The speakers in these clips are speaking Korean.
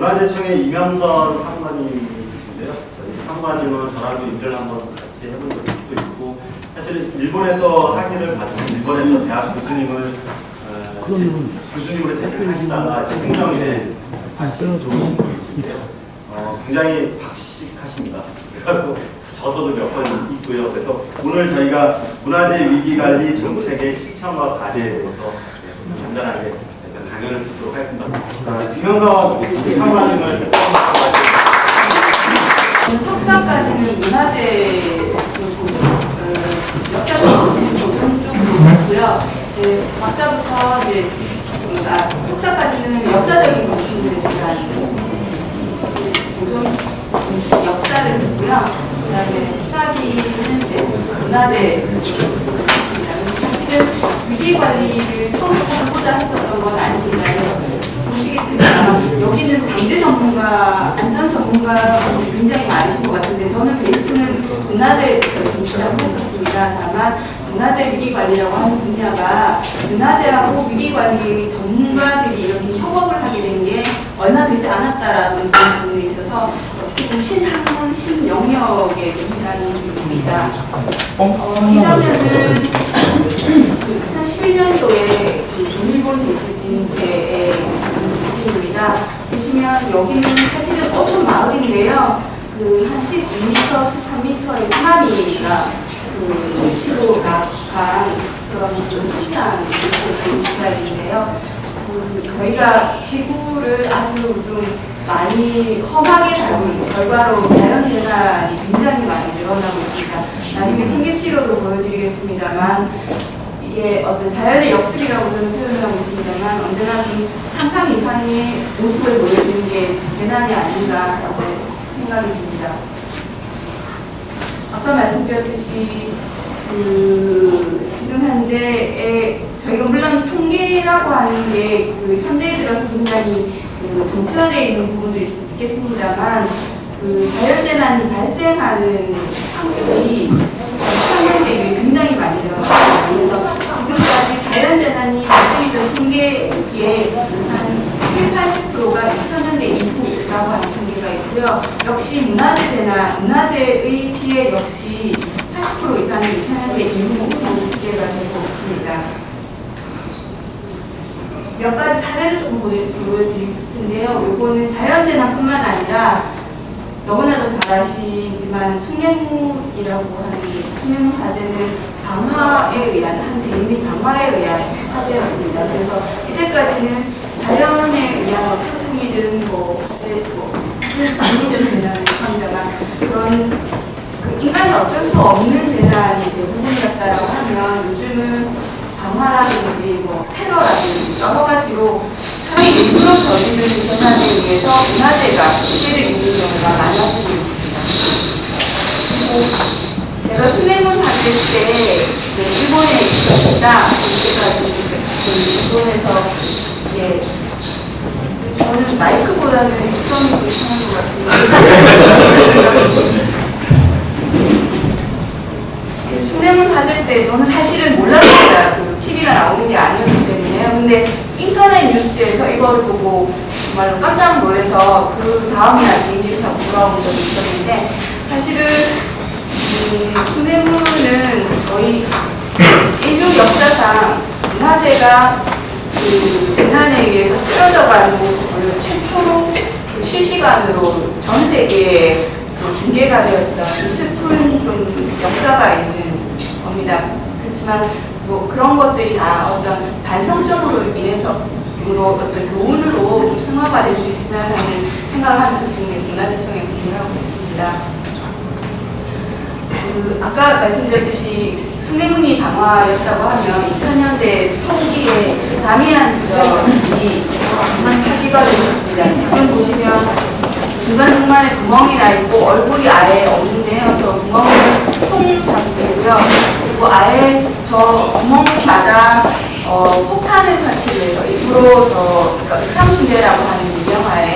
문화재청의 이명선 상관님이신데요. 저희 상관님은 저랑도 일을 한번 같이 해본 적도 있고, 사실 일본에서 학위를 받으신 일본에서 대학 교수님을 교수님으로 재직을 하시다가 이제 행정에 좋으신 분이신데요. 굉장히 박식하십니다. 그래서 저서도 몇 번 있고요. 그래서 오늘 저희가 문화재 위기관리 정책의 실천과 과제에 대해서 간단하게 강연을 듣도록 하겠습니다. 김영석 상관님을 석사까지는 문화재 역사적인 조정 쪽으로 있고요. 박사부터 이제 석사까지는 역사적인 건축물에 대한 조정 역사를 듣고요. 그다음에 학위는 문화재. 사실은 위기 관리를 처음부터 하고자 했었던 건 아닙니다. 보시겠지만 여기는 방재 전문가, 안전 전문가가 굉장히 많으신 것 같은데 저는 베이스는 문화재에 좀 시작을 했었습니다. 다만 문화재 위기 관리라고 하는 분야가 문화재하고 위기 관리 전문가들이 이렇게 협업을 하게 된 게 얼마 되지 않았다라는 부분에 있어서 어떻게 보면 신학문, 신영역의 굉장히 있습니다. 이 장면은 2011년도에 동일본 대지진대의 부분입니다. 보시면 여기는 사실은 어촌 마을인데요. 한 12m, 13m의 쓰나미가 위치로 나간 그런 특이한 기사인데요. 저희가 지구를 아주 좀 많이 험하게 다룬 결과로 자연재난이 굉장히 많이 늘어나고 있습니다. 나중에 통계치료도 보여드리겠습니다만 이게 어떤 자연의 역습이라고 저는 표현하고 있습니다만 언제나 좀 상상 이상의 모습을 보여주는 게 재난이 아닌가라고 생각이 듭니다. 아까 말씀드렸듯이 지금 현재의 저희가 물론 통계라고 하는 게 현대에 들어서 굉장히 정체화되어 있는 부분도 있겠습니다만 자연재난이 발생하는 확률이 상대에 굉장히 많이 늘어났습니다. 그래서 지금까지 자연재난이 발생했던 통계의 한 70~80%가 2000년대 이후라고 하는 통계가 있고요. 역시 문화재재난, 문화재의 피해 역시 80% 이상이 2000년대 이후 집계가 되고 있습니다. 몇 가지 사례를 조금 보여드릴 텐데요. 이거는 자연재난뿐만 아니라 너무나도 잘 아시지만 숭례문이라고 하는 숭례문 화재는 방화에 의한 한 대인의 방화에 의한 화재였습니다. 그래서 이제까지는 자연에 의한 태풍이든 무슨 방위든 재난을 합니다만 그런 인간이 어쩔 수 없는 재난이 대부분이었다라고 하면 요즘은 방화라든지 테러라든지 여러 가지로 사람이 일부러 저지르는 재난에 의해서 문화재가 피해를 입는 경우가 많아지고 있습니다. 그리고 제가 숭례문 화재 때 일본에 있었습니다. 이때까지 일본에서 저는 마이크보다는 입성이 더 이상한 것 같은데 숭례문 화재 때 저는 사실은 몰랐습니다. TV가 나오는 게 아니었기 때문에요. 근데 인터넷 뉴스에서 이거를 보고 정말로 깜짝 놀라서 그 다음날 비행기를 타고 돌아온 적이 있었는데 사실은 숭례문은 저희 인류 역사상 문화재가 재난에 의해서 쓰러져가는 모습을 최초로 실시간으로 전 세계에 중계가 되었던 슬픈 좀 역사가 있는 겁니다. 그렇지만 그런 것들이 다 어떤 반성점으로 인해서 어떤 교훈으로 좀 승화가 될 수 있으면 하는 생각을 하면서 지금 문화재청에 근무를 하고 있습니다. 아까 말씀드렸듯이 숭례문이 방화였다고 하면 2000년대 초기에 다미안 부적이 파기가 되었습니다. 지금 보시면 중간중간에 구멍이 나 있고 얼굴이 아예 없는데요. 저 구멍은 총 작업이고요. 그리고 아예 저 구멍마다 폭탄을 설치해서 일부러 상순대라고 하는 유명화에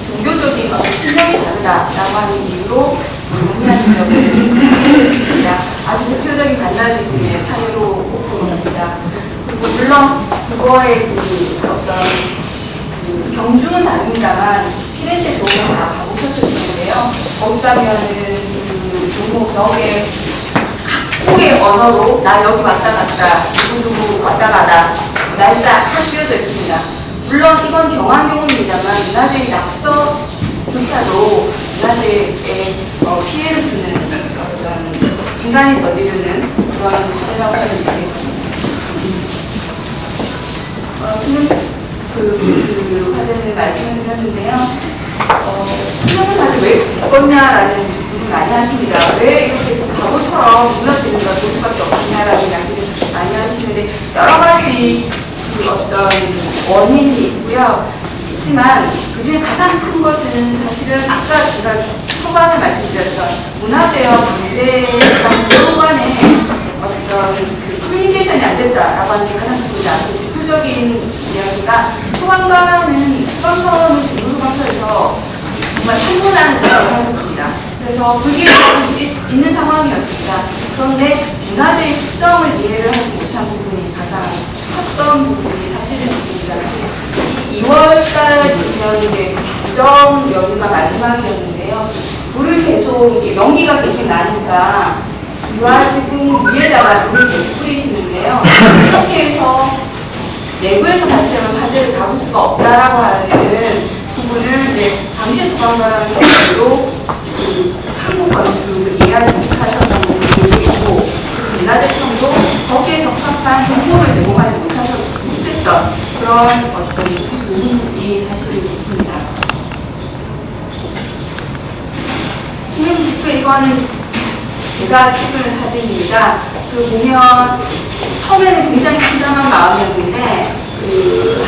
종교적인 신념이 다르다라고 하는 이유로 정리하는 적을 있습니다. 아주 대표적인 반달리즘의 사례로 꼽힙니다. 그리고 물론 그거의 어떤 경중은 다릅니다만 피렌체 다 가보셨을 텐데요. 거기 가면은 그 종목 벽에 각국의 언어로 나 여기 왔다 갔다 누구 왔다 가다 날짜 다 쓰여져 있습니다. 물론 이건 경한 경우입니다만 문화재의 낙서조차도 문화재에 피해를 주는 어떤 인간이 저지르는 그런 사례라고 하는 얘기입니다. 그 화제를 말씀을 드렸는데요. 수능을 다들 왜 바꿨냐라는 질문을 많이 하십니다. 왜 이렇게 바보처럼 무너지는가 볼 수밖에 없느냐라는 이야기를 많이 하시는데 여러 가지 그 어떤 원인이 있고요. 있지만 그 중에 가장 큰 것은 사실은 아까 제가 초반에 말씀드렸던 문화재와 경제랑 서로 간에 어떤 그 커뮤니케이션이 안 됐다라고 하는 게 가장 큽니다. 대표적인 이야기가 소방관은 소방서는 중부소방서에서 정말 참고하는 일을 하셨습니다. 그래서 불길이 있는 상황이었습니다. 그런데 문화재의 특성을 이해를 하지 못한 부분이 가장 컸던 부분이 사실은 있습니다. 2월달이면 이제 구정 연휴가 마지막이었는데요. 불을 계속 연기가 계속 나니까 유아지금 위에다가 불을 계속 뿌리시는데요. 이렇게 해서 내부에서 발생한 화재를 잡을 수가 없다라고 하는 부분을 이제 당시 소방관으로 한국 건축을 이해하지 못하셨던 부분이 있고 문화재청도 거기에 적합한 정보를 제공하지 못했던 그런 어떤 부분이 사실은 있습니다. 이거는 제가 찍은 사진입니다. 보면 처음에는 굉장히 긴장한 마음이었는데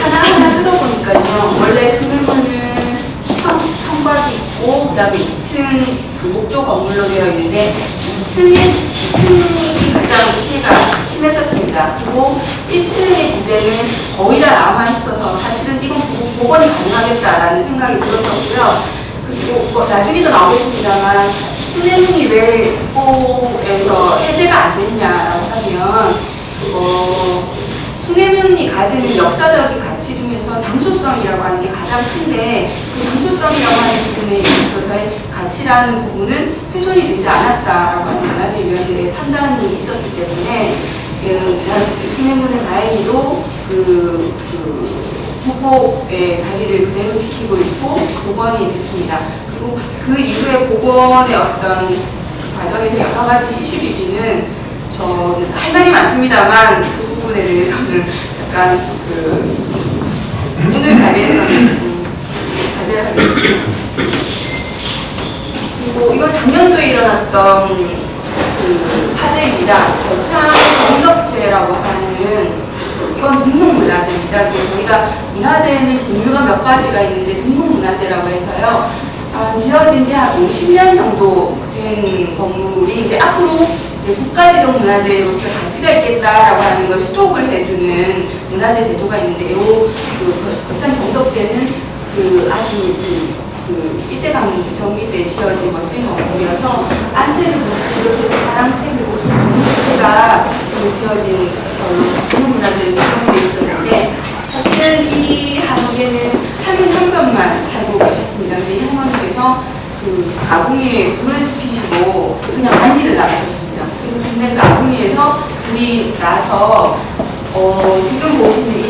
하나하나 뜯어보니까요. 원래 수능문은 청박이 있고 그다음에 2층 목조 건물로 되어 있는데 2층이 가장 피해가 심했었습니다. 그리고 1층의 부재는 거의 다 남아있어서 사실은 이건 복원이 가능하겠다라는 생각이 들었었고요. 그리고 나중에도 나오겠습니다만 수능문이 왜 국보에서 해제가 안 됐냐라고 하면 수뇌문이 가지는 역사적인 가치 중에서 장소성이라고 하는 게 가장 큰데 그 장소성이라고 하는 부분에 있어서의 가치라는 부분은 훼손이 되지 않았다라고 하는 문화재위원회의 판단이 있었기 때문에 수뇌문은 다행히도 국보의 자리를 그대로 지키고 있고 복원이 됐습니다. 그리고 그 이후에 복원의 어떤 과정에서 여러 가지 시시비비는 저는 할 말이 많습니다만 그 부분에 대해서는 약간 오늘 자리에서는 자제를 하겠습니다. 그리고 이건 작년도에 일어났던 화재입니다. 거창 정덕재라고 하는 이건 등록문화재입니다. 저희가 문화재는 종류가 몇 가지가 있는데 등록문화재라고 해서요. 지어진 지 한 50년 정도 된 건물이 이제 앞으로 국가지정 문화재로서 가치가 있겠다라고 하는 걸 스톡을 해주는 문화재 제도가 있는데, 거창 정덕재는 아주 일제강점기 때 지어진 멋진 건물이어서 안채를 이렇게 파란색으로 정덕재가 지어진 문화재를 지정되어 있었는데, 사실은 이 한옥에는 할머니 한 분만 살고 계셨습니다. 근데 이 할머니께서 아궁이에 불을 지피시고 그냥 안지를 나가셨습니다. 근데 그 아궁이에서 불이 나서 지금 보시는 이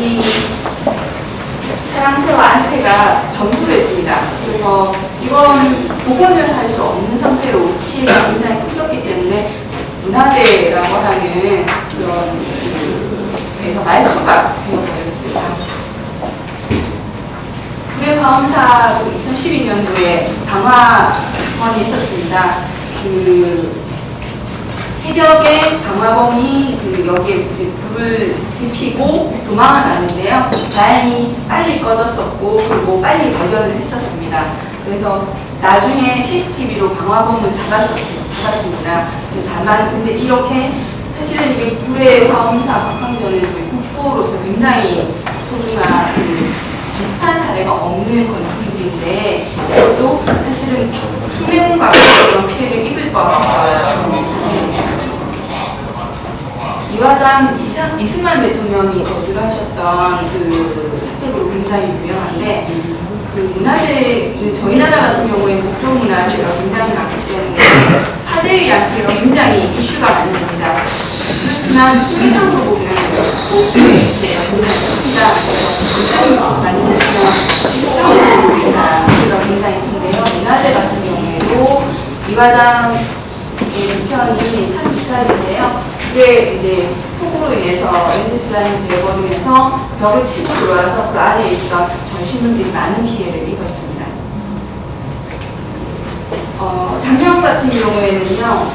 사랑새와 안새가 전부했습니다. 그래서 이건 복원을 할 수 없는 상태로 피해가 굉장히 컸었기 때문에 문화재라고 하는 그런 그래서 말수가 되어버렸습니다. 불의 화엄사도 2012년도에 방화범이 있었습니다. 새벽에 방화범이 여기에 이제 불을 지피고 도망을 갔는데요. 다행히 빨리 꺼졌었고 그리고 빨리 발견을 했었습니다. 그래서 나중에 CCTV로 방화범을 잡았습니다. 다만 근데 이렇게 사실은 이게 불의 화엄사 박항전은 저희 국보로서 굉장히 소중한 비슷한 사례가 없는 건축물인데 이것도 사실은 수명과 그런 피해를 입을 뻔했다. 이화장 이승만 대통령이 거주를 하셨던 사택으로 굉장히 유명한데 문화재 저희 나라 같은 불가장의 편이 34살인데요. 그게 이제 폭우로 인해서 랜드슬라이드 되어버리면서 벽을 치고 들어와서 그 안에 있던 전시물들이 많은 피해를 입었습니다. 작년 같은 경우에는요,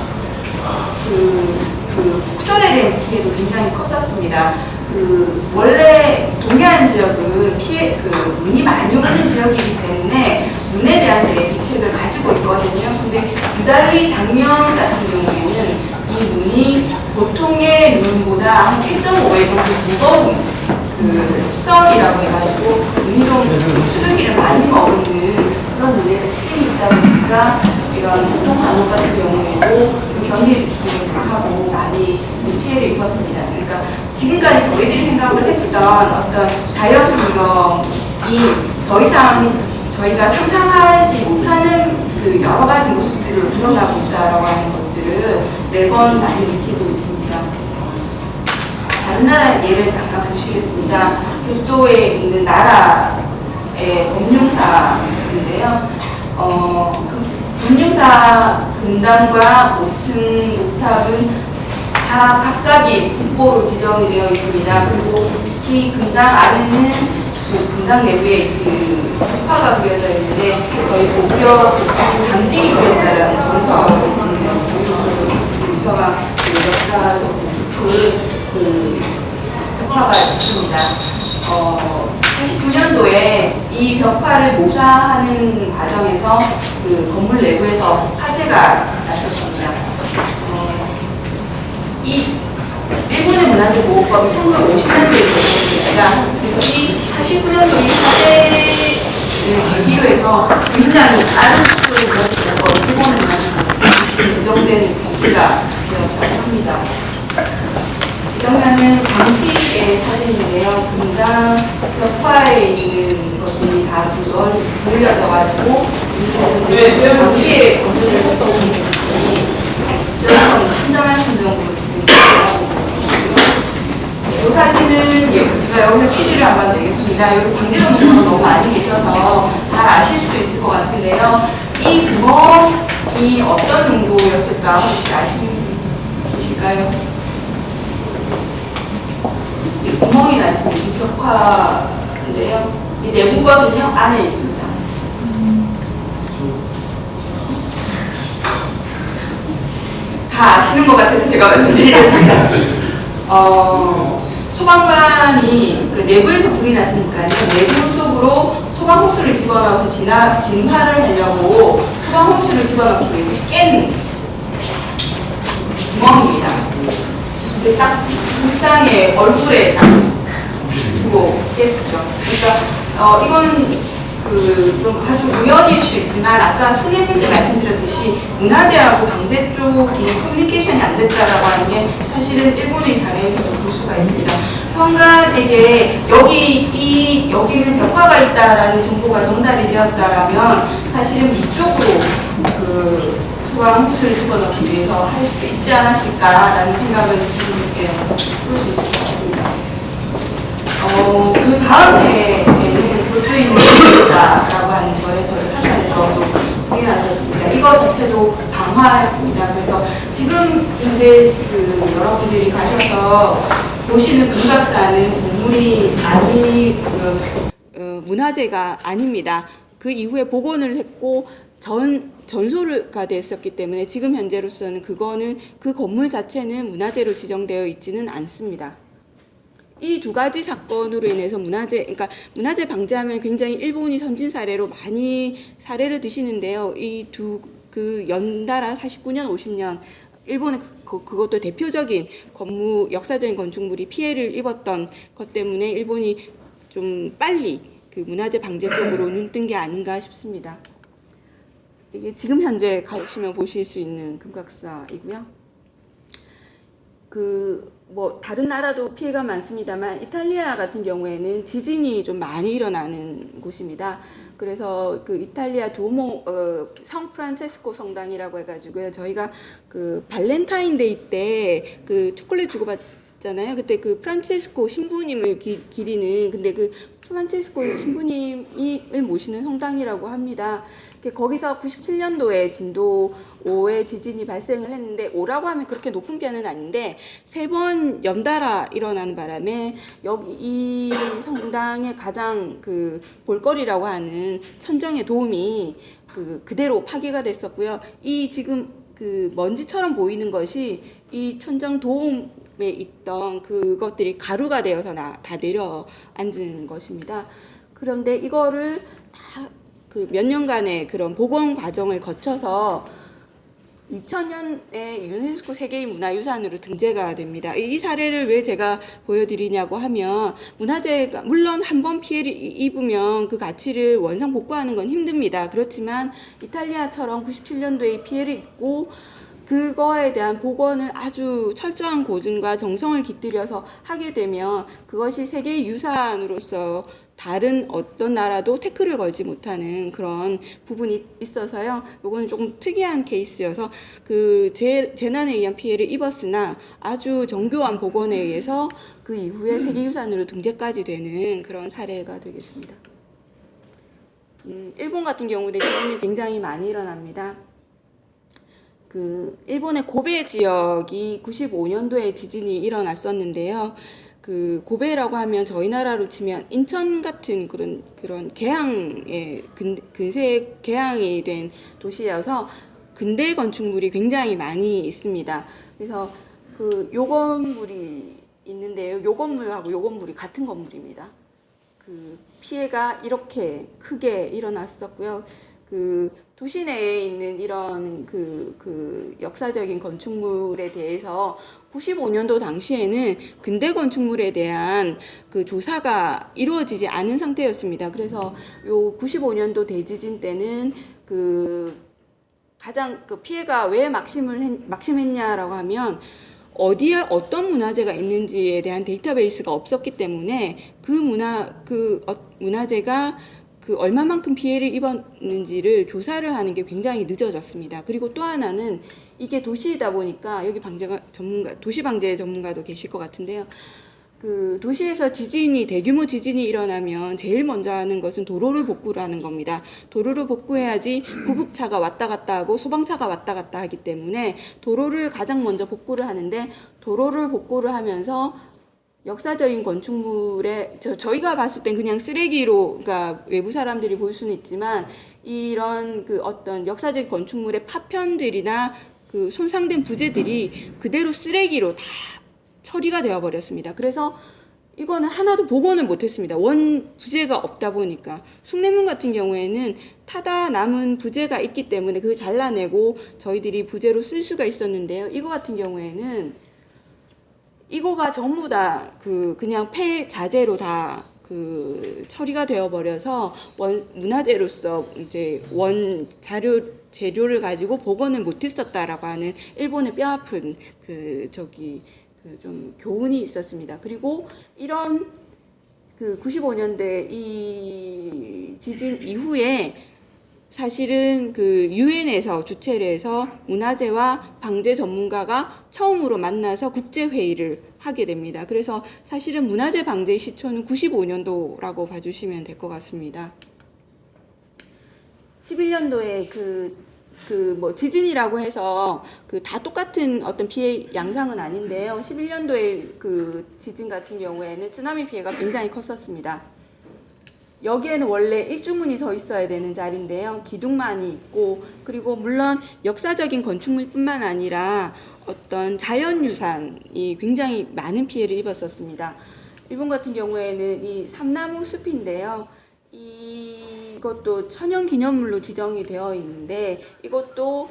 폭설에 대한 피해도 굉장히 컸었습니다. 원래 동해안 지역은 눈이 많이 오는 지역이기 때문에 눈에 대한 대비책을 가지고 있거든요. 근데 유달리 작년 같은 경우에는 이 눈이 보통의 눈보다 한 1.5배 정도 무거운 습성이라고 해가지고 눈이 좀 수증기를 많이 머금는 그런 눈의 특징이 있다 보니까 이런 보통 간혹 같은 경우에도 견디지 못하고 많이 피해를 입었습니다. 그러니까 지금까지 저희들이 생각을 했던 어떤 자연환경이 더 이상 저희가 상상하지 못하는 여러 가지 모습들을 드러나고 있다라고 하는 것들을 매번 많이 느끼고 있습니다. 다른 나라 예를 잠깐 보시겠습니다. 교토에 있는 나라의 검룡사인데요. 검룡사 금당과 5층 옥탑은 다 각각이 국보로 지정이 되어 있습니다. 그리고 특히 금당 안에는 금당 내부에 벽화가 그려져 있는데 거의 고려 당직이 그렸다라는 전설이 있는 유서가 역사적 벽화가 있습니다. 89년도에 이 벽화를 모사하는 과정에서 건물 내부에서 화재가 났었습니다. 이 일본의 문화재 보호법이 1950년도에 있었습니다. 그래서 이 49년도 이 화재를 계기로 해서 굉장히 아름답게 그렸고 일본의 문화재 제정된 경기가 되었다고 합니다. 이 장면은 당시의 사진인데요. 금당 벽화에 있는 것들이 다 돌려져가지고 당시에 건물을 했던 분이 한장한 정도로 지금 이 사진은 제가 여기서 퀴즈를 한번 내겠습니다. 여기 광지로 분들은 너무 많이 계셔서 잘 아실 수도 있을 것 같은데요. 이 구멍이 어떤 용도였을까 혹시 아시는 분 계실까요? 이 구멍이 나 있습니다. 이 벽화인데요. 이 내부거든요. 안에 있습니다. 다 아시는 것 같아서 제가 말씀드리겠습니다. 소방관이 내부에서 불이 났으니까요. 내부 속으로 소방호스를 집어넣어서 진화를 하려고 소방호스를 집어넣기 위해서 깬 구멍입니다. 근데 딱 불상의 얼굴에 딱 주고 깼죠. 그러니까 이건 좀 아주 우연일 수 있지만 아까 손해볼 때 말씀드렸듯이 문화재하고 방재 쪽이 커뮤니케이션이 안 됐다라고 하는 게 사실은 일본의 사례에서도 볼 수가 있습니다. 현관에게 여기는 벽화가 있다라는 정보가 전달이 되었다라면 사실은 이쪽으로 소방 호스를 집어넣기 위해서 할 수도 있지 않았을까라는 생각을 지금 해볼 수 있을 것 같습니다. 그 다음 해에는 골드인 자라고 하는 거에서 사찰에서 또 불이 났었습니다. 이거 자체도 방화였습니다. 그래서 지금 이제 여러분들이 가셔서 보시는 금각사는 건물이 아니 문화재가 아닙니다. 그 이후에 복원을 했고 전소가 됐었기 때문에 지금 현재로서는 그 건물 자체는 문화재로 지정되어 있지는 않습니다. 이 두 가지 사건으로 인해서 그러니까 문화재 방지하면 굉장히 일본이 선진 사례로 많이 사례를 드시는데요. 연달아 49년, 50년 일본의 그것도 대표적인 역사적인 건축물이 피해를 입었던 것 때문에 일본이 좀 빨리 문화재 방제 쪽으로 눈뜬 게 아닌가 싶습니다. 이게 지금 현재 가시면 보실 수 있는 금각사이고요. 다른 나라도 피해가 많습니다만 이탈리아 같은 경우에는 지진이 좀 많이 일어나는 곳입니다. 그래서 이탈리아 도모 성 프란체스코 성당이라고 해가지고요. 저희가 발렌타인데이 때 초콜릿 주고받지 있잖아요. 그때 그 프란체스코 신부님을 기리는, 근데 그 프란체스코 신부님을 모시는 성당이라고 합니다. 거기서 97년도에 진도 5의 지진이 발생을 했는데, 5라고 하면 그렇게 높은 편은 아닌데 3번 연달아 일어나는 바람에 여기 이 성당의 가장 그 볼거리라고 하는 천정의 도움이 그대로 파괴가 됐었고요. 이 지금 그 먼지처럼 보이는 것이 이 천정 도움에 있던 그것들이 가루가 되어서 다 내려앉은 것입니다. 그런데 이거를 다 그 몇 년간의 그런 복원 과정을 거쳐서 2000년에 유네스코 세계의 문화유산으로 등재가 됩니다. 이 사례를 왜 제가 보여드리냐고 하면, 문화재가 물론 한 번 피해를 입으면 그 가치를 원상 복구하는 건 힘듭니다. 그렇지만 이탈리아처럼 97년도에 피해를 입고 그거에 대한 복원을 아주 철저한 고증과 정성을 깃들여서 하게 되면 그것이 세계의 유산으로서 다른 어떤 나라도 태클을 걸지 못하는 그런 부분이 있어서요. 요거는 조금 특이한 케이스여서 그 재난에 의한 피해를 입었으나 아주 정교한 복원에 의해서 그 이후에 세계유산으로 등재까지 되는 그런 사례가 되겠습니다. 일본 같은 경우는 지진이 굉장히 많이 일어납니다. 그 일본의 고베 지역이 95년도에 지진이 일어났었는데요. 그 고베라고 하면 저희 나라로 치면 인천 같은 그런 개항의 근세 개항이 된 도시여서 근대 건축물이 굉장히 많이 있습니다. 그래서 그 요 건물이 있는데요. 요 건물하고 요 건물이 같은 건물입니다. 그 피해가 이렇게 크게 일어났었고요. 그 도시 내에 있는 이런 그 역사적인 건축물에 대해서 95년도 당시에는 근대 건축물에 대한 그 조사가 이루어지지 않은 상태였습니다. 그래서 요 95년도 대지진 때는 그 가장 그 피해가 왜 막심했냐라고 하면 어디에 어떤 문화재가 있는지에 대한 데이터베이스가 없었기 때문에 그 문화재가 그 얼마만큼 피해를 입었는지를 조사를 하는 게 굉장히 늦어졌습니다. 그리고 또 하나는 이게 도시이다 보니까 여기 도시 방재 전문가도 계실 것 같은데요. 그 도시에서 대규모 지진이 일어나면 제일 먼저 하는 것은 도로를 복구를 하는 겁니다. 도로를 복구해야지 구급차가 왔다 갔다 하고 소방차가 왔다 갔다 하기 때문에 도로를 가장 먼저 복구를 하는데, 도로를 복구를 하면서 역사적인 건축물에 저희가 봤을 땐 그냥 쓰레기로, 그러니까 외부 사람들이 볼 수는 있지만 이런 그 어떤 역사적인 건축물의 파편들이나 그 손상된 부재들이 그대로 쓰레기로 다 처리가 되어 버렸습니다. 그래서 이거는 하나도 복원을 못했습니다. 원 부재가 없다 보니까. 숭례문 같은 경우에는 타다 남은 부재가 있기 때문에 그걸 잘라내고 저희들이 부재로 쓸 수가 있었는데요. 이거 같은 경우에는 이거가 전부 다 그냥 폐자재로 다 처리가 되어 버려서 문화재로서 이제 재료를 가지고 복원을 못했었다라고 하는 일본의 뼈아픈 좀 교훈이 있었습니다. 그리고 이런 95년대 이 지진 이후에 사실은 유엔에서 주최를 해서 문화재와 방재 전문가가 처음으로 만나서 국제회의를 하게 됩니다. 그래서 사실은 문화재 방재의 시초는 95년도라고 봐주시면 될 것 같습니다. 11년도에 지진이라고 해서 다 똑같은 어떤 피해 양상은 아닌데요. 11년도에 지진 같은 경우에는 쓰나미 피해가 굉장히 컸었습니다. 여기에는 원래 일주문이 서 있어야 되는 자리인데요. 기둥만이 있고, 그리고 물론 역사적인 건축물뿐만 아니라 어떤 자연유산이 굉장히 많은 피해를 입었었습니다. 일본 같은 경우에는 이 삼나무 숲인데요. 이것도 천연기념물로 지정이 되어 있는데, 이것도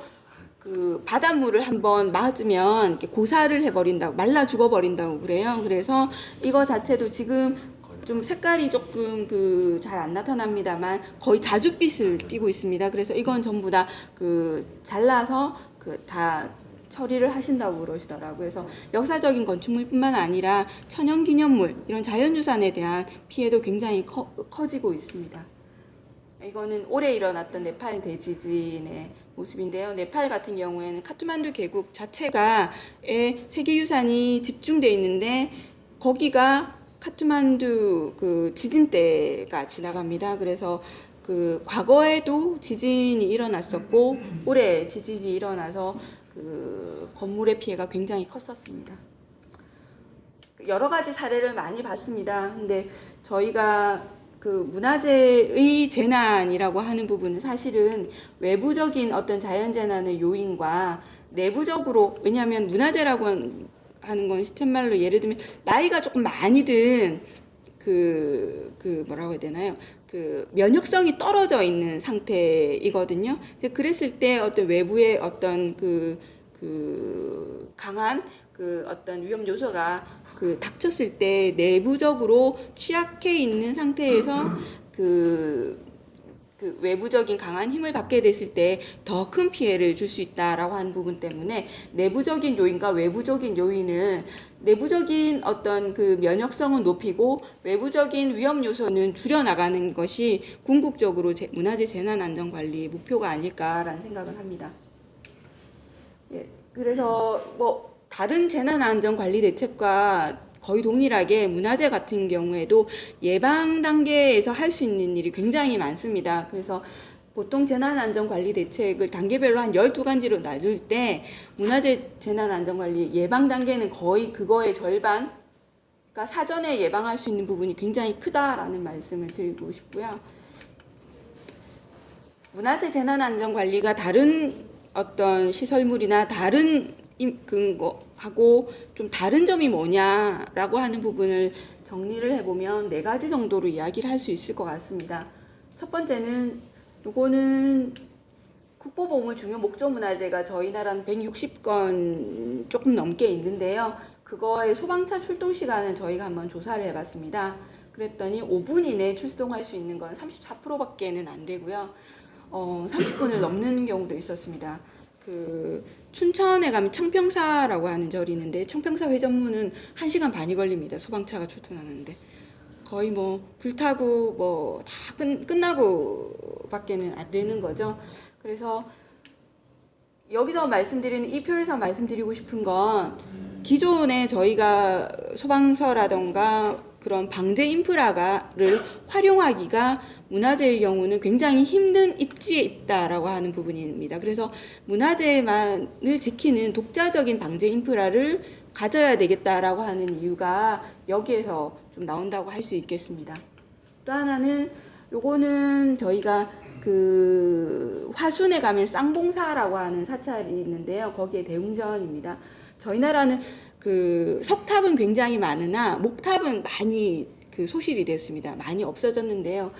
바닷물을 한번 맞으면 이렇게 고사를 해버린다고, 말라 죽어버린다고 그래요. 그래서 이거 자체도 지금 좀 색깔이 조금 잘 안 나타납니다만 거의 자줏빛을 띠고 있습니다. 그래서 이건 전부 다 잘라서 다 처리를 하신다고 그러시더라고요. 그래서 역사적인 건축물뿐만 아니라 천연기념물, 이런 자연유산에 대한 피해도 굉장히 커지고 있습니다. 이거는 올해 일어났던 네팔 대지진의 모습인데요. 네팔 같은 경우에는 카트만두 계곡 자체가 세계유산이 집중돼 있는데 거기가 카트만두 그 지진대가 지나갑니다. 그래서 그 과거에도 지진이 일어났었고 올해 지진이 일어나서 그 건물의 피해가 굉장히 컸었습니다. 여러 가지 사례를 많이 봤습니다. 근데 저희가 그 문화재의 재난이라고 하는 부분은 사실은 외부적인 어떤 자연재난의 요인과 내부적으로, 왜냐하면 문화재라고 하는 건 시쳇말로 예를 들면 나이가 조금 많이 든 뭐라고 해야 되나요? 그 면역성이 떨어져 있는 상태이거든요. 그랬을 때 어떤 외부의 어떤 강한 어떤 위험 요소가 닥쳤을 때 내부적으로 취약해 있는 상태에서 외부적인 강한 힘을 받게 됐을 때 더 큰 피해를 줄 수 있다라고 하는 부분 때문에 내부적인 요인과 외부적인 요인을, 내부적인 어떤 면역성은 높이고 외부적인 위험 요소는 줄여나가는 것이 궁극적으로 문화재 재난안전관리의 목표가 아닐까라는 생각을 합니다. 예, 그래서 뭐 다른 재난안전관리 대책과 거의 동일하게 문화재 같은 경우에도 예방 단계에서 할 수 있는 일이 굉장히 많습니다. 그래서 보통 재난안전관리 대책을 단계별로 한 12가지로 나눌 때 문화재 재난안전관리 예방 단계는 거의 그거의 절반, 그러니까 사전에 예방할 수 있는 부분이 굉장히 크다라는 말씀을 드리고 싶고요. 문화재 재난안전관리가 다른 어떤 시설물이나 다른 하고 좀 다른 점이 뭐냐라고 하는 부분을 정리를 해보면 4가지 정도로 이야기를 할 수 있을 것 같습니다. 첫 번째는 요거는 국보보물 중요 목조 문화재가 저희 나라는 160건 조금 넘게 있는데요. 그거의 소방차 출동 시간을 저희가 한번 조사를 해봤습니다. 그랬더니 5분 이내에 출동할 수 있는 건 34%밖에는 안 되고요. 30분을 넘는 경우도 있었습니다. 춘천에 가면 청평사라고 하는 절이 있는데 청평사 회전문은 1시간 반이 걸립니다. 소방차가 출동하는데 거의 뭐 불타고 뭐 다 끝나고 밖에는 안 되는 거죠. 그래서 여기서 말씀드리는 이 표에서 말씀드리고 싶은 건 기존에 저희가 소방서라던가 그런 방제 인프라를 활용하기가 문화재의 경우는 굉장히 힘든 입지에 있다라고 하는 부분입니다. 그래서 문화재만을 지키는 독자적인 방제 인프라를 가져야 되겠다라고 하는 이유가 여기에서 좀 나온다고 할 수 있겠습니다. 또 하나는 요거는 저희가 화순에 가면 쌍봉사라고 하는 사찰이 있는데요. 거기에 대웅전입니다. 저희 나라는 석탑은 굉장히 많으나 목탑은 많이 소실이 됐습니다. 많이 없어졌는데요.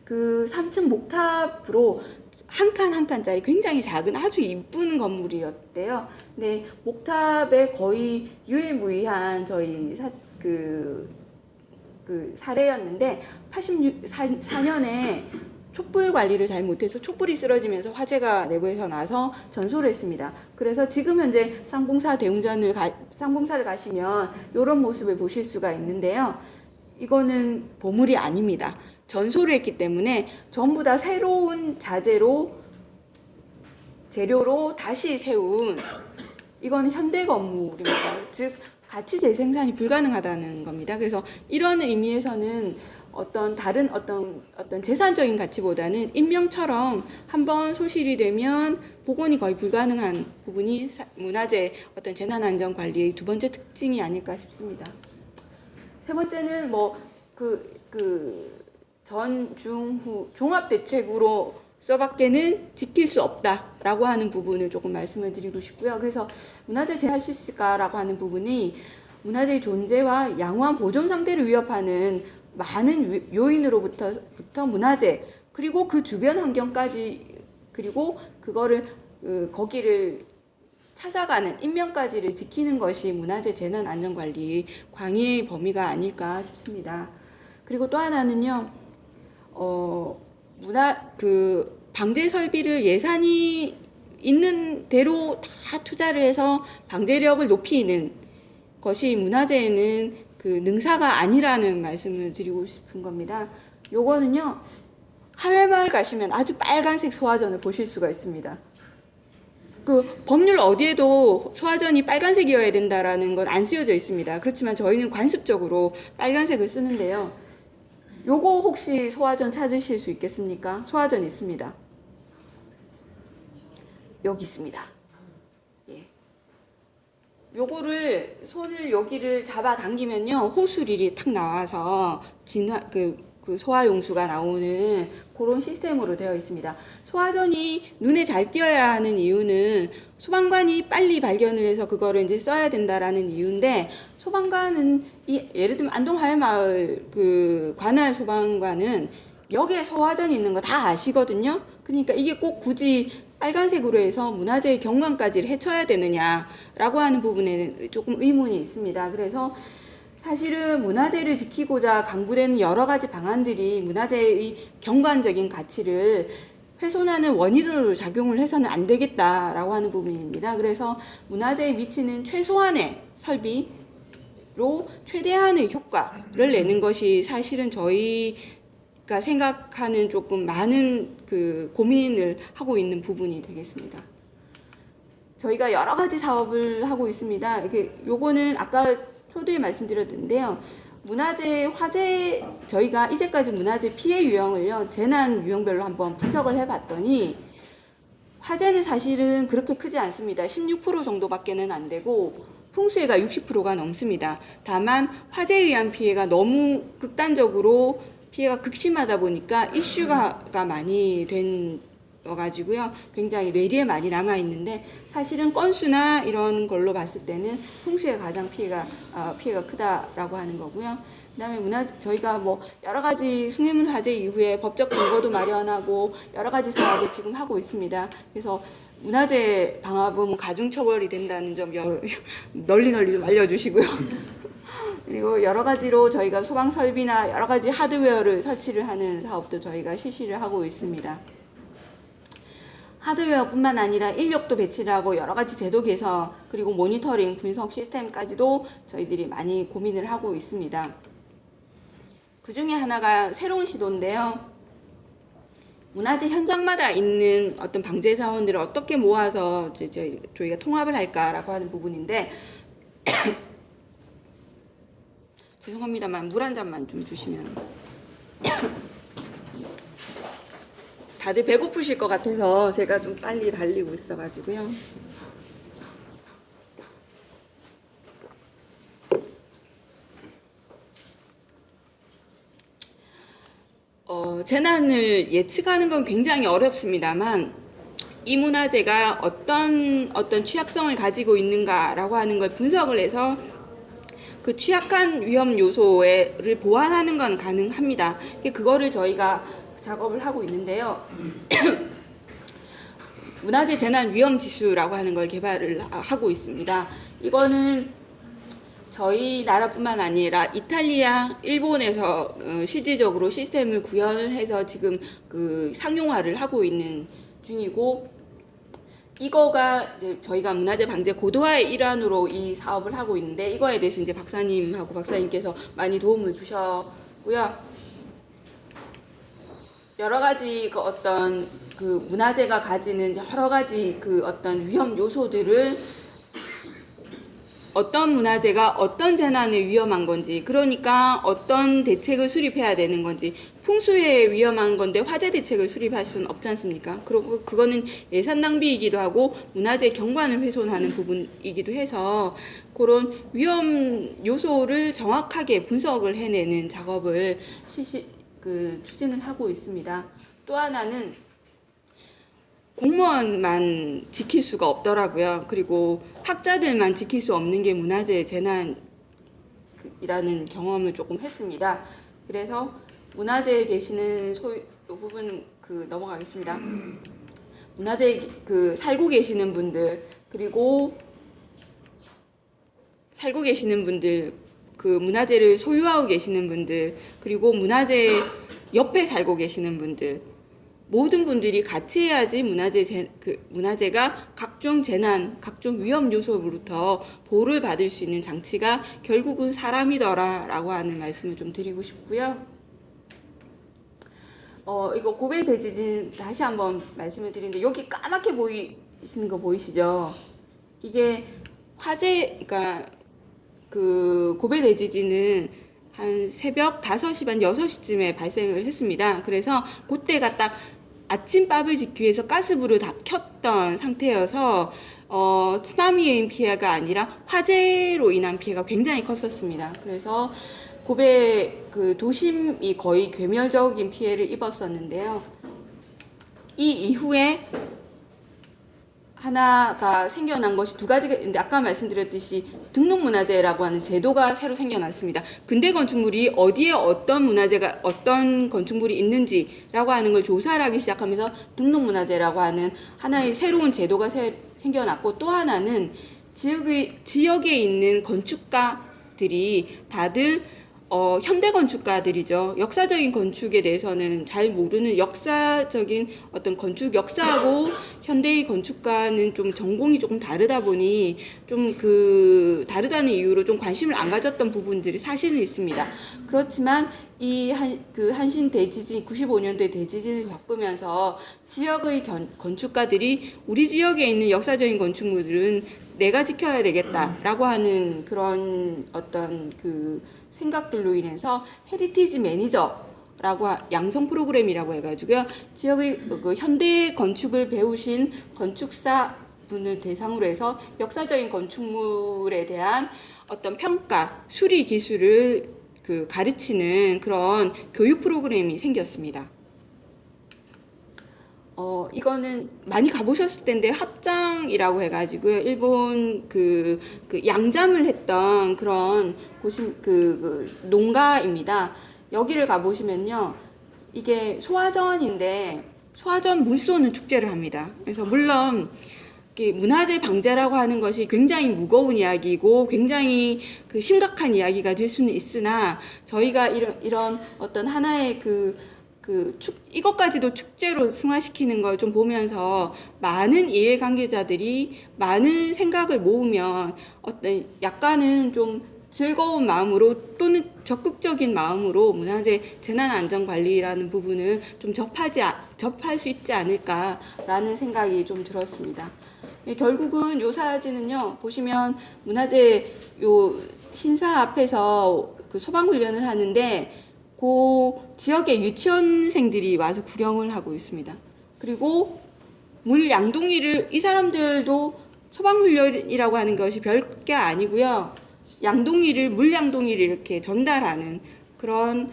3층 목탑으로 한 칸 한 칸짜리 굉장히 작은 아주 이쁜 건물이었대요. 근데 목탑에 거의 유일무이한 저희 사례였는데 84년에 촛불 관리를 잘 못해서 촛불이 쓰러지면서 화재가 내부에서 나서 전소를 했습니다. 그래서 지금 현재 쌍봉사를 가시면 이런 모습을 보실 수가 있는데요. 이거는 보물이 아닙니다. 전소를 했기 때문에 전부 다 새로운 재료로 다시 세운, 이건 현대 건물입니다. 즉 가치 재생산이 불가능하다는 겁니다. 그래서 이런 의미에서는 다른 재산적인 가치보다는 인명처럼 한번 소실이 되면 복원이 거의 불가능한 부분이 문화재 재난안전관리의 두 번째 특징이 아닐까 싶습니다. 세 번째는 전, 중, 후 종합대책으로 써밖에는 지킬 수 없다라고 하는 부분을 조금 말씀을 드리고 싶고요. 그래서 문화재 재할 수 있을까라고 하는 부분이 문화재의 존재와 양호한 보존 상태를 위협하는 많은 요인으로부터 문화재, 그리고 그 주변 환경까지, 그리고 거기를 찾아가는 인명까지를 지키는 것이 문화재 재난안전관리의 광의의 범위가 아닐까 싶습니다. 그리고 또 하나는요, 방제 설비를 예산이 있는 대로 다 투자를 해서 방제력을 높이는 것이 문화재에는 능사가 아니라는 말씀을 드리고 싶은 겁니다. 요거는요, 하회마을 가시면 아주 빨간색 소화전을 보실 수가 있습니다. 그 법률 어디에도 소화전이 빨간색이어야 된다라는 건 안 쓰여져 있습니다. 그렇지만 저희는 관습적으로 빨간색을 쓰는데요. 요거 혹시 소화전 찾으실 수 있겠습니까? 소화전 있습니다. 여기 있습니다. 예. 요거를 손을 여기를 잡아 당기면요 호수릴이 탁 나와서 그 소화용수가 나오는 그런 시스템으로 되어 있습니다. 소화전이 눈에 잘 띄어야 하는 이유는 소방관이 빨리 발견을 해서 그거를 이제 써야 된다라는 이유인데, 소방관은 예를 들면 안동하회마을 그 관할 소방관은 여기에 소화전이 있는 거 다 아시거든요. 그러니까 이게 꼭 굳이 빨간색으로 해서 문화재의 경관까지 해쳐야 되느냐라고 하는 부분에는 조금 의문이 있습니다. 그래서 사실은 문화재를 지키고자 강구되는 여러 가지 방안들이 문화재의 경관적인 가치를 훼손하는 원인으로 작용을 해서는 안 되겠다라고 하는 부분입니다. 그래서 문화재에 미치는 최소한의 설비로 최대한의 효과를 내는 것이 사실은 저희가 생각하는 조금 많은 그 고민을 하고 있는 부분이 되겠습니다. 저희가 여러 가지 사업을 하고 있습니다. 요거는 아까 초두에 말씀드렸는데요. 문화재 화재, 저희가 이제까지 문화재 피해 유형을요 재난 유형별로 한번 분석을 해봤더니 화재는 사실은 그렇게 크지 않습니다. 16% 정도밖에는 안 되고 풍수해가 60%가 넘습니다. 다만 화재에 의한 피해가 너무 극단적으로 피해가 극심하다 보니까 이슈가 많이 된 가지고요. 굉장히 뇌리에 많이 남아 있는데 사실은 건수나 이런 걸로 봤을 때는 풍수에 가장 피해가 크다라고 하는 거고요. 그다음에 저희가 뭐 여러 가지 숭례문 화재 이후에 법적 근거도 마련하고 여러 가지 사업을 지금 하고 있습니다. 그래서 문화재 방화범 가중 처벌이 된다는 점 널리 좀 알려주시고요. 그리고 여러 가지로 저희가 소방 설비나 여러 가지 하드웨어를 설치를 하는 사업도 저희가 실시를 하고 있습니다. 하드웨어뿐만 아니라 인력도 배치를 하고 여러 가지 제도 개선 그리고 모니터링 분석 시스템까지도 저희들이 많이 고민을 하고 있습니다. 그 중에 하나가 새로운 시도인데요. 문화재 현장마다 있는 어떤 방재 자원들을 어떻게 모아서 저희가 통합을 할까라고 하는 부분인데 죄송합니다만 물 한 잔만 좀 주시면. 다들 배고프실 것 같아서 제가 좀 빨리 달리고 있어가지고요. 재난을 예측하는 건 굉장히 어렵습니다만 이 문화재가 어떤 취약성을 가지고 있는가라고 하는 걸 분석을 해서 그 취약한 위험 요소를 보완하는 건 가능합니다. 그거를 저희가 작업을 하고 있는데요. 문화재 재난 위험 지수라고 하는 걸 개발을 하고 있습니다. 이거는 저희 나라뿐만 아니라 이탈리아, 일본에서 실질적으로 시스템을 구현을 해서 지금 그 상용화를 하고 있는 중이고, 이거가 이제 저희가 문화재 방재 고도화의 일환으로 이 사업을 하고 있는데 이거에 대해서 이제 박사님께서 많이 도움을 주셨고요. 여러 가지 그 어떤 그 문화재가 가지는 여러 가지 그 어떤 위험 요소들을 어떤 문화재가 어떤 재난에 위험한 건지, 그러니까 어떤 대책을 수립해야 되는 건지, 풍수에 위험한 건데 화재 대책을 수립할 수는 없지 않습니까? 그리고 그거는 예산 낭비이기도 하고 문화재 경관을 훼손하는 부분이기도 해서 그런 위험 요소를 정확하게 분석을 해내는 작업을 추진을 하고 있습니다. 또 하나는 공무원만 지킬 수가 없더라고요. 그리고 학자들만 지킬 수 없는 게 문화재 재난이라는 경험을 조금 했습니다. 그래서 문화재에 계시는 이 부분 넘어가겠습니다. 문화재 살고 계시는 분들, 그리고 살고 계시는 분들, 그 문화재를 소유하고 계시는 분들, 그리고 문화재 옆에 살고 계시는 분들, 모든 분들이 같이 해야지 문화재가 각종 재난, 각종 위험 요소로부터 보호를 받을 수 있는 장치가 결국은 사람이더라라고 하는 말씀을 좀 드리고 싶고요. 이거 고베 대지진 다시 한번 말씀을 드리는데 여기 까맣게 보이시는 거 보이시죠? 이게 그러니까 그 고베 대지진은 한 새벽 5시 반 6시쯤에 발생을 했습니다. 그래서 그때가 딱 아침밥을 짓기 위해서 가스불을 다 켰던 상태여서 쓰나미의 피해가 아니라 화재로 인한 피해가 굉장히 컸었습니다. 그래서 고베 그 도심이 거의 괴멸적인 피해를 입었었는데요. 이 이후에 하나가 생겨난 것이 두 가지가 있는데 아까 말씀드렸듯이 등록문화재라고 하는 제도가 새로 생겨났습니다. 근대 건축물이 어디에 어떤 건축물이 있는지라고 하는 걸 조사를 하기 시작하면서 등록문화재라고 하는 하나의 새로운 제도가 생겨났고, 또 하나는 지역에 있는 건축가들이 다들 현대 건축가들이죠. 역사적인 건축에 대해서는 잘 모르는, 역사적인 어떤 건축 역사하고 현대의 건축가는 좀 전공이 조금 다르다 보니 좀 다르다는 이유로 좀 관심을 안 가졌던 부분들이 사실은 있습니다. 그렇지만 이 한신 대지진 95년도에 대지진을 겪으면서 지역의 건축가들이 우리 지역에 있는 역사적인 건축물들은 내가 지켜야 되겠다라고 하는 그런 어떤 생각들로 인해서 헤리티지 매니저라고 양성 프로그램이라고 해가지고요, 지역의 현대 건축을 배우신 건축사 분을 대상으로 해서 역사적인 건축물에 대한 어떤 평가, 수리 기술을 가르치는 그런 교육 프로그램이 생겼습니다. 이거는 많이 가보셨을 텐데 합장이라고 해가지고 일본 양잠을 했던 그런 농가입니다. 여기를 가보시면요, 이게 소화전인데 소화전 물 쏘는 축제를 합니다. 그래서 물론 문화재 방제라고 하는 것이 굉장히 무거운 이야기고 굉장히 심각한 이야기가 될 수는 있으나 저희가 이런 어떤 하나의 이것까지도 축제로 승화시키는 걸 좀 보면서 많은 이해관계자들이 많은 생각을 모으면 어떤 약간은 좀 즐거운 마음으로 또는 적극적인 마음으로 문화재 재난안전관리라는 부분을 좀 접할 수 있지 않을까라는 생각이 좀 들었습니다. 결국은 요 사진은요, 보시면 문화재 신사 앞에서 소방훈련을 하는데 지역의 유치원생들이 와서 구경을 하고 있습니다. 그리고 물 양동이를, 이 사람들도 소방훈련이라고 하는 것이 별게 아니고요, 물 양동이를 이렇게 전달하는 그런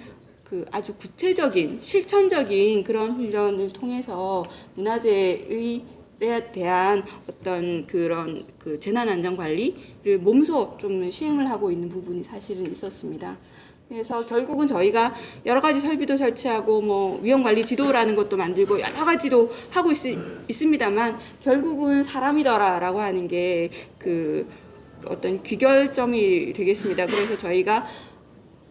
아주 구체적인 실천적인 그런 훈련을 통해서 문화재에 대한 어떤 그런 재난안전관리를 몸소 좀 시행을 하고 있는 부분이 사실은 있었습니다. 그래서 결국은 저희가 여러 가지 설비도 설치하고 위험관리 지도라는 것도 만들고 여러 가지도 하고 있습니다만 결국은 사람이더라라고 하는 게 어떤 귀결점이 되겠습니다. 그래서 저희가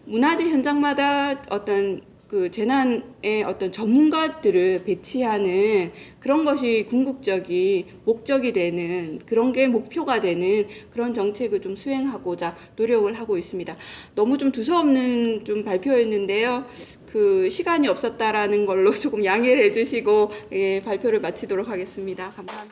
문화재 현장마다 어떤 재난의 어떤 전문가들을 배치하는 그런 것이 궁극적인 목적이 되는, 그런 게 목표가 되는 그런 정책을 좀 수행하고자 노력을 하고 있습니다. 너무 좀 두서없는 발표였는데요. 시간이 없었다라는 걸로 조금 양해를 해주시고 발표를 마치도록 하겠습니다. 감사합니다.